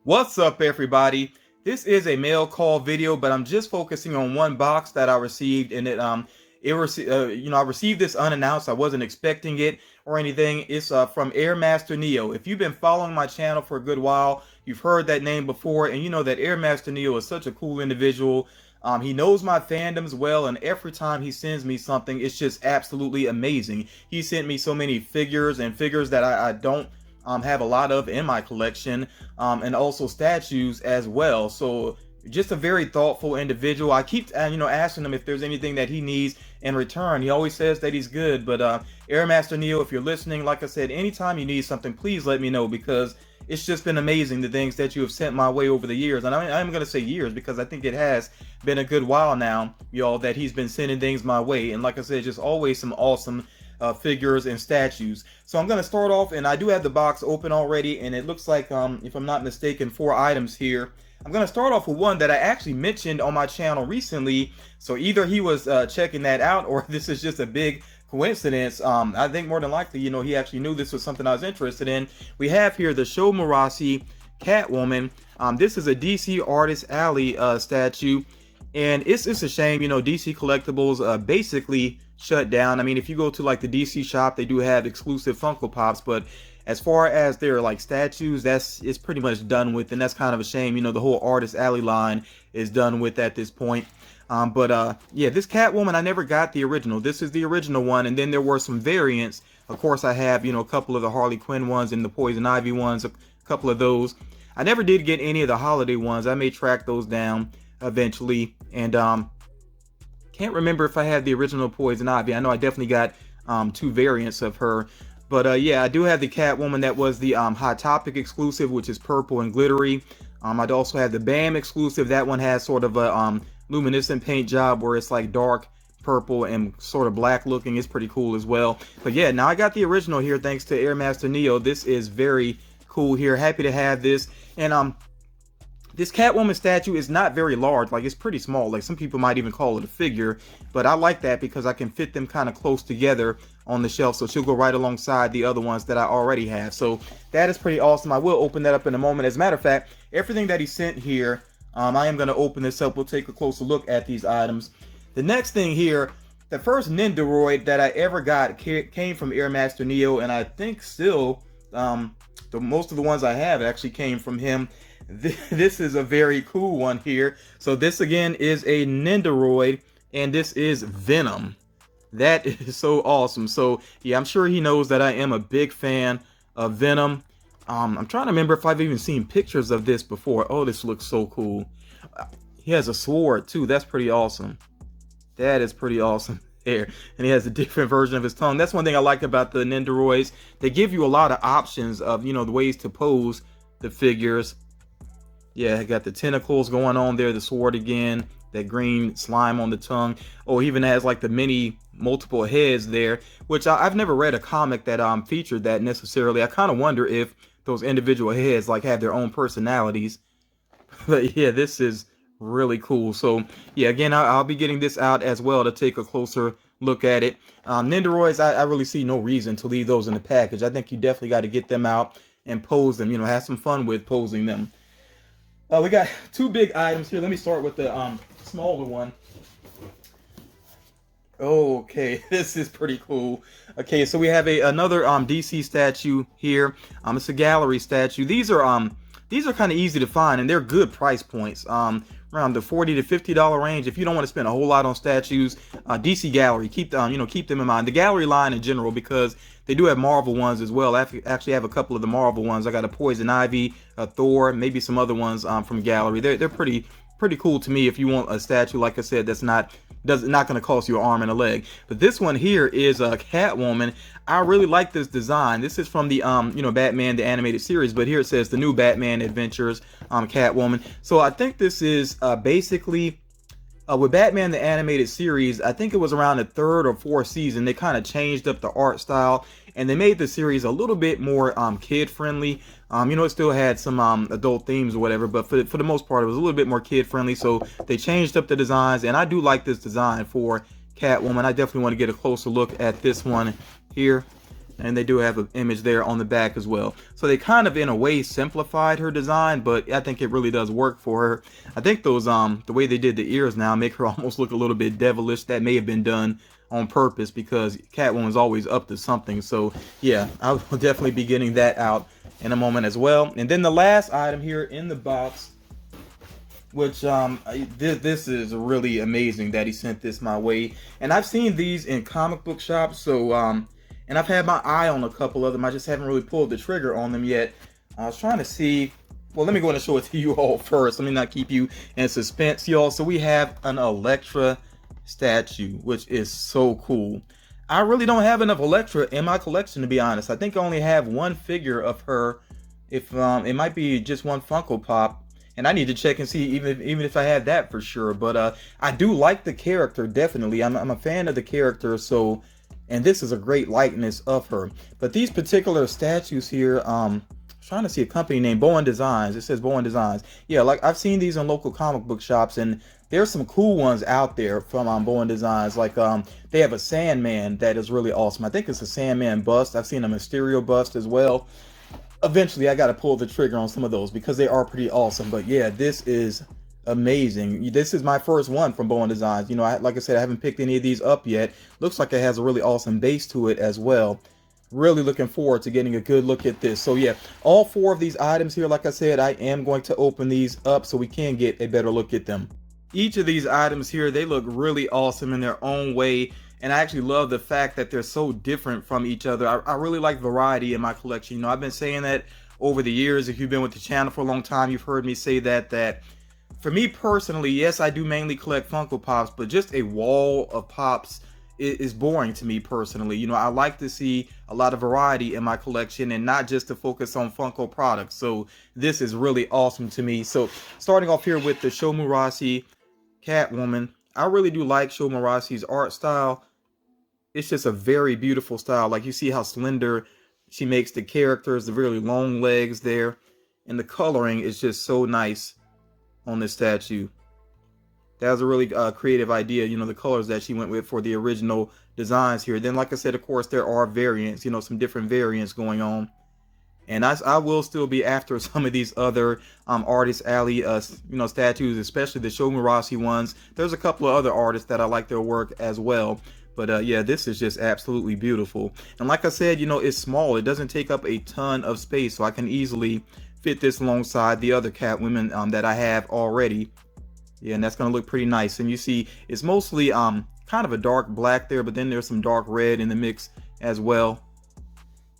What's up, everybody? This is a mail call video, but I'm just focusing on one box that I received, and I received this unannounced. I wasn't expecting it or anything. It's from AirMasterNeo. If you've been following my channel for a good while, you've heard that name before, and you know that AirMasterNeo is such a cool individual. He knows my fandoms well, and every time he sends me something, it's just absolutely amazing. He sent me so many figures that I don't have a lot of in my collection, and also statues as well. So just a very thoughtful individual. I keep asking him if there's anything that he needs in return. He always says that he's good, but AirMasterNeo, if you're listening, like I said, anytime you need something, please let me know, because it's just been amazing, the things that you have sent my way over the years. And I'm going to say years, because I think it has been a good while now, y'all, that he's been sending things my way. And like I said, just always some awesome figures and statues. So I'm going to start off, and I do have the box open already, and it looks like, if I'm not mistaken, 4 items here. I'm going to start off with one that I actually mentioned on my channel recently, so either he was checking that out, or this is just a big coincidence. I think more than likely, he actually knew this was something I was interested in. We have here the Show Marasi Catwoman. This is a DC Artist Alley statue, and it's a shame, DC Collectibles basically shut down. I mean, if you go to like the DC shop, they do have exclusive Funko Pops, but as far as their like statues, it's pretty much done with, and that's kind of a shame. The whole Artist Alley line is done with at this point. Yeah, this Catwoman, I never got the original. This is the original one, and then there were some variants. Of course, I have, a couple of the Harley Quinn ones and the Poison Ivy ones, a couple of those. I never did get any of the holiday ones. I may track those down eventually, and can't remember if I had the original Poison Ivy. I know I definitely got 2 variants of her. But yeah, I do have the Catwoman that was the Hot Topic exclusive, which is purple and glittery. I'd also have the BAM exclusive. That one has sort of a luminescent paint job where it's like dark purple and sort of black looking. It's pretty cool as well. But yeah, now I got the original here thanks to AirMasterNeo. This is very cool here. Happy to have this. And this Catwoman statue is not very large. Like, it's pretty small. Like, some people might even call it a figure, but I like that because I can fit them kind of close together on the shelf, so she'll go right alongside the other ones that I already have. So that is pretty awesome. I will open that up in a moment. As a matter of fact, everything that he sent here, I am going to open this up. We'll take a closer look at these items. The next thing here, the first Nendoroid that I ever got came from AirMasterNeo, and I think still most of the ones I have actually came from him. This is a very cool one here. So this again is a Nendoroid, and this is Venom. That is so awesome. So yeah, I'm sure he knows that I am a big fan of Venom. I'm trying to remember if I've even seen pictures of this before. Oh, this looks so cool. He has a sword too. That's pretty awesome. That is pretty awesome there. And he has a different version of his tongue. That's one thing I like about the Nendoroids. They give you a lot of options of, the ways to pose the figures. Yeah, I got the tentacles going on there, the sword again, that green slime on the tongue. Oh, he even has like the many multiple heads there, which I've never read a comic that featured that necessarily. I kind of wonder if those individual heads like have their own personalities. But yeah, this is really cool. So yeah, again, I'll be getting this out as well to take a closer look at it. Nendoroids, I really see no reason to leave those in the package. I think you definitely got to get them out and pose them, have some fun with posing them. We got 2 big items here. Let me start with the smaller one. Okay, this is pretty cool. Okay, so we have another DC statue here. It's a gallery statue. These are kind of easy to find, and they're good price points. Around the $40 to $50 range. If you don't want to spend a whole lot on statues, DC Gallery, keep them in mind. The gallery line in general, because they do have Marvel ones as well. I actually have a couple of the Marvel ones. I got a Poison Ivy, a Thor, maybe some other ones from Gallery. They're pretty cool to me if you want a statue, like I said, that's not going to cost you an arm and a leg. But this one here is a Catwoman. I really like this design. This is from the Batman the animated series, but here it says the new Batman Adventures Catwoman. So I think this is basically with Batman the animated series. I think it was around the 3rd or 4th season they kind of changed up the art style, and they made the series a little bit more kid friendly. It still had some adult themes or whatever, but for the most part it was a little bit more kid friendly. So they changed up the designs, and I do like this design for Catwoman. I definitely want to get a closer look at this one here. And they do have an image there on the back as well. So they kind of in a way simplified her design, but I think it really does work for her. I think those the way they did the ears now make her almost look a little bit devilish. That may have been done on purpose because Catwoman's always up to something. So yeah, I'll definitely be getting that out in a moment as well. And then the last item here in the box, which this is really amazing that he sent this my way. And I've seen these in comic book shops, so and I've had my eye on a couple of them. I just haven't really pulled the trigger on them yet. I was trying to see. Well, let me go and show it to you all first. Let me not keep you in suspense, y'all. So we have an Elektra statue, which is so cool. I really don't have enough Electra in my collection, to be honest. I think I only have one figure of her. If it might be just one Funko Pop, and I need to check and see even if I have that for sure. But I do like the character, definitely. I'm a fan of the character, so. And this is a great likeness of her. But these particular statues here, trying to see a company named Bowen Designs. It says Bowen Designs. Yeah, like I've seen these in local comic book shops, and there's some cool ones out there from Bowen Designs. Like they have a Sandman that is really awesome. I think it's a Sandman bust. I've seen a Mysterio bust as well. Eventually, I got to pull the trigger on some of those because they are pretty awesome. But yeah, this is amazing. This is my first one from Bowen Designs. You know, like I said, I haven't picked any of these up yet. Looks like it has a really awesome base to it as well. Really looking forward to getting a good look at this. So yeah, all four of these items here, like I said, I am going to open these up so we can get a better look at them. Each of these items here, they look really awesome in their own way. And I actually love the fact that they're so different from each other. I really like variety in my collection. You know, I've been saying that over the years. If you've been with the channel for a long time, you've heard me say that for me personally, yes, I do mainly collect Funko Pops, but just a wall of Pops is boring to me personally. You know, I like to see a lot of variety in my collection and not just to focus on Funko products. So this is really awesome to me. So starting off here with the Sho Murasi Catwoman. I really do like Sho Murasi's art style. It's just a very beautiful style. Like you see how slender she makes the characters, the really long legs there. And the coloring is just so nice on this statue. That was a really creative idea, you know, the colors that she went with for the original designs here. Then, like I said, of course, there are variants, you know, some different variants going on. And I will still be after some of these other Artist Alley, you know, statues, especially the Sho Murasi ones. There's a couple of other artists that I like their work as well. But yeah, this is just absolutely beautiful. And like I said, you know, it's small. It doesn't take up a ton of space, so I can easily fit this alongside the other Catwoman that I have already. Yeah, and that's gonna look pretty nice. And you see it's mostly kind of a dark black there, but then there's some dark red in the mix as well.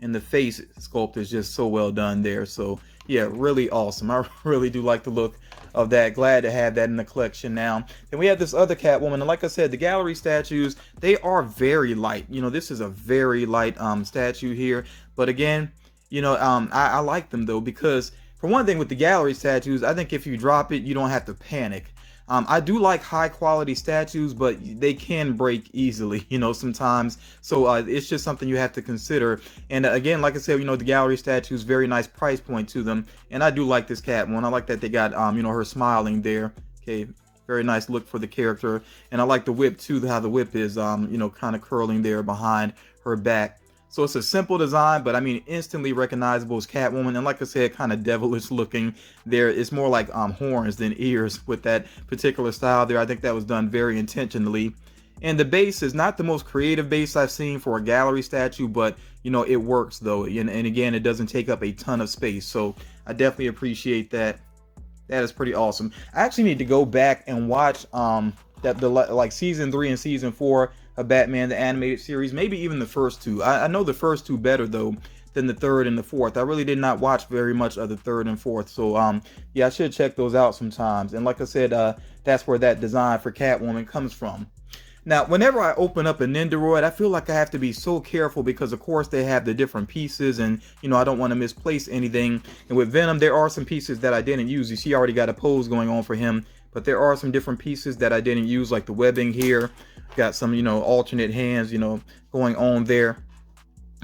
And the face sculpt is just so well done there. So yeah, really awesome. I really do like the look of that. Glad to have that in the collection now. Then we have this other Catwoman, and like I said, the gallery statues, they are very light. You know, this is a very light statue here, but again, you know, I like them though, because for one thing with the gallery statues, I think if you drop it, you don't have to panic. I do like high quality statues, but they can break easily, you know, sometimes. So it's just something you have to consider. And again, like I said, you know, the gallery statues, very nice price point to them. And I do like this Catwoman. I like that they got, you know, her smiling there. Okay, very nice look for the character. And I like the whip too, how the whip is, you know, kind of curling there behind her back. So it's a simple design, but I mean, instantly recognizable as Catwoman. And like I said, kind of devilish looking there. It's more like horns than ears with that particular style there. I think that was done very intentionally. And the base is not the most creative base I've seen for a gallery statue, but you know, it works though. And again, it doesn't take up a ton of space. So I definitely appreciate that. That is pretty awesome. I actually need to go back and watch like season 3 and season 4 of Batman the animated series, maybe even the first two. I know the first two better though than the third and the fourth. I really did not watch very much of the third and fourth, so yeah, I should check those out sometimes. And like I said, that's where that design for Catwoman comes from. Now, whenever I open up a Nendoroid, I feel like I have to be so careful because, of course, they have the different pieces, and you know, I don't want to misplace anything. And with Venom, there are some pieces that I didn't use. You see, I already got a pose going on for him, but there are some different pieces that I didn't use, like the webbing here. Got some, you know, alternate hands, you know, going on there.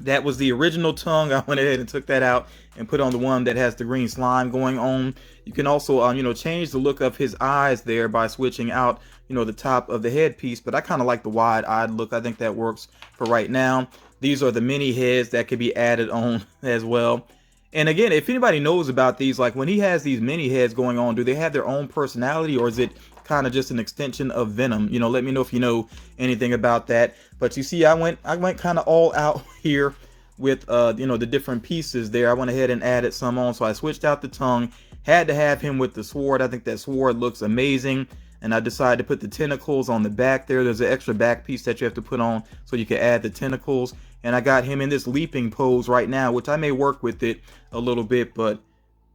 That was the original tongue. I went ahead and took that out and put on the one that has the green slime going on. You can also, you know, change the look of his eyes there by switching out, you know, the top of the headpiece. But I kind of like the wide-eyed look. I think that works for right now. These are the mini heads that could be added on as well. And again, if anybody knows about these, like when he has these mini heads going on, do they have their own personality, or is it kind of just an extension of Venom? You know, let me know if you know anything about that. But you see, I went kind of all out here with you know, the different pieces there. I went ahead and added some on. So I switched out the tongue, had to have him with the sword. I think that sword looks amazing. And I decided to put the tentacles on the back there. There's an extra back piece that you have to put on so you can add the tentacles. And I got him in this leaping pose right now, which I may work with it a little bit, but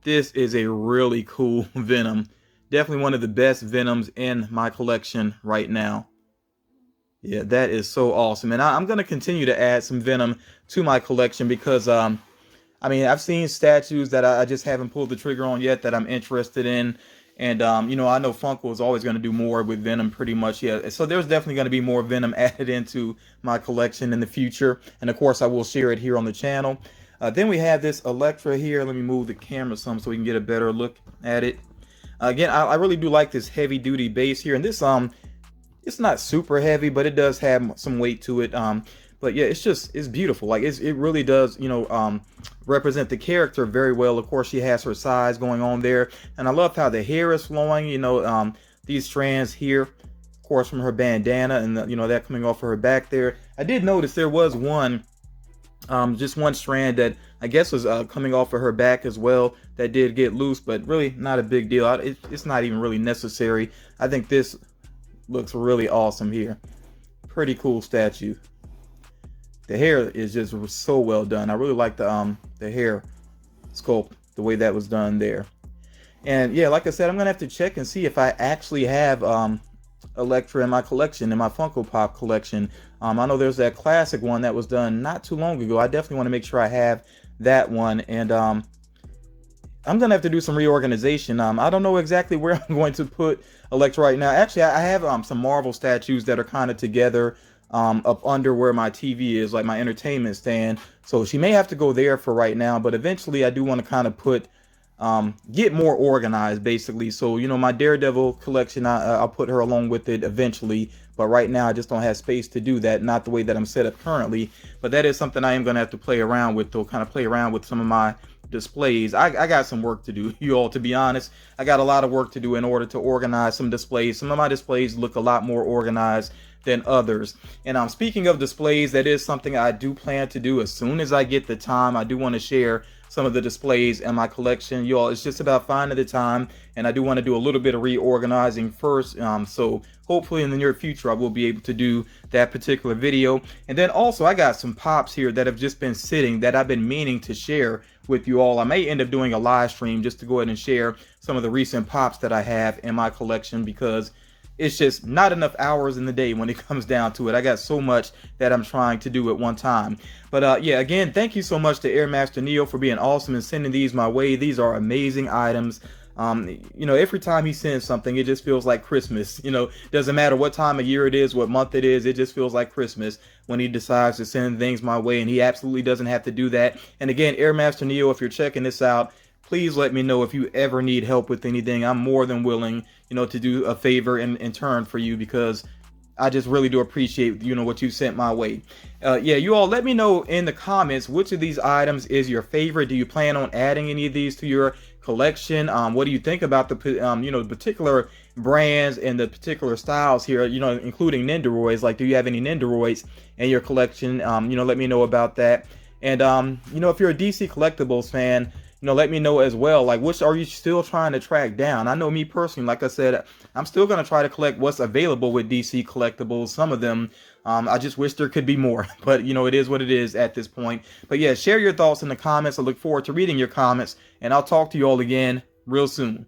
this is a really cool Venom. Definitely one of the best Venoms in my collection right now. Yeah, that is so awesome. And I'm going to continue to add some Venom to my collection because, I mean, I've seen statues that I just haven't pulled the trigger on yet that I'm interested in. And, you know, I know Funko is always going to do more with Venom pretty much. Yeah, so there's definitely going to be more Venom added into my collection in the future. And, of course, I will share it here on the channel. Then we have this Electra here. Let me move the camera some so we can get a better look at it. Again, I really do like this heavy-duty base here. And this, it's not super heavy, but it does have some weight to it. But yeah, it's beautiful. Like it really does, you know, represent the character very well. Of course, she has her size going on there, and I love how the hair is flowing. You know, these strands here, of course, from her bandana, and you know, that coming off of her back there. I did notice there was one, just one strand that I guess was coming off of her back as well. That did get loose, but really not a big deal. It's not even really necessary. I think this looks really awesome here. Pretty cool statue. The hair is just so well done. I really like the hair sculpt, the way that was done there. And yeah, like I said, I'm gonna have to check and see if I actually have Electra in my collection, in my Funko Pop collection. I know there's that classic one that was done not too long ago. I definitely want to make sure I have that one. And I'm gonna have to do some reorganization. I don't know exactly where I'm going to put Electra right now. Actually, I have some Marvel statues that are kind of together up under where my TV is, like my entertainment stand. So she may have to go there for right now, but eventually I do want to kind of put get more organized, basically. So, you know, my Daredevil collection, I'll put her along with it eventually, but right now I just don't have space to do that, not the way that I'm set up currently. But that is something I am going to have to play around with, though, kind of play around with some of my displays. I got some work to do, you all, to be honest. I got a lot of work to do in order to organize some displays. Some of my displays look a lot more organized than others. And speaking of displays, that is something I do plan to do as soon as I get the time. I do want to share some of the displays in my collection, y'all. It's just about finding the time, and I do want to do a little bit of reorganizing first. So hopefully in the near future I will be able to do that particular video. And then also I got some pops here that have just been sitting that I've been meaning to share with you all. I may end up doing a live stream just to go ahead and share some of the recent pops that I have in my collection, because it's just not enough hours in the day when it comes down to it. I got so much that I'm trying to do at one time. But yeah, again, thank you so much to AirMasterNeo for being awesome and sending these my way. These are amazing items. You know, every time he sends something, it just feels like Christmas. You know, doesn't matter what time of year it is, what month it is, it just feels like Christmas when he decides to send things my way, and he absolutely doesn't have to do that. And again, AirMasterNeo, if you're checking this out, please let me know if you ever need help with anything. I'm more than willing, you know, to do a favor in turn for you, because I just really do appreciate, you know, what you sent my way. Yeah, you all let me know in the comments which of these items is your favorite. Do you plan on adding any of these to your collection? What do you think about the you know, the particular brands and the particular styles here, you know, including Nendoroids? Like, do you have any Nendoroids in your collection? You know, let me know about that. And you know, if you're a DC Collectibles fan, you know, let me know as well. Like, which are you still trying to track down? I know me personally, like I said, I'm still going to try to collect what's available with DC Collectibles. Some of them, I just wish there could be more. But, you know, it is what it is at this point. But yeah, share your thoughts in the comments. I look forward to reading your comments, and I'll talk to you all again real soon.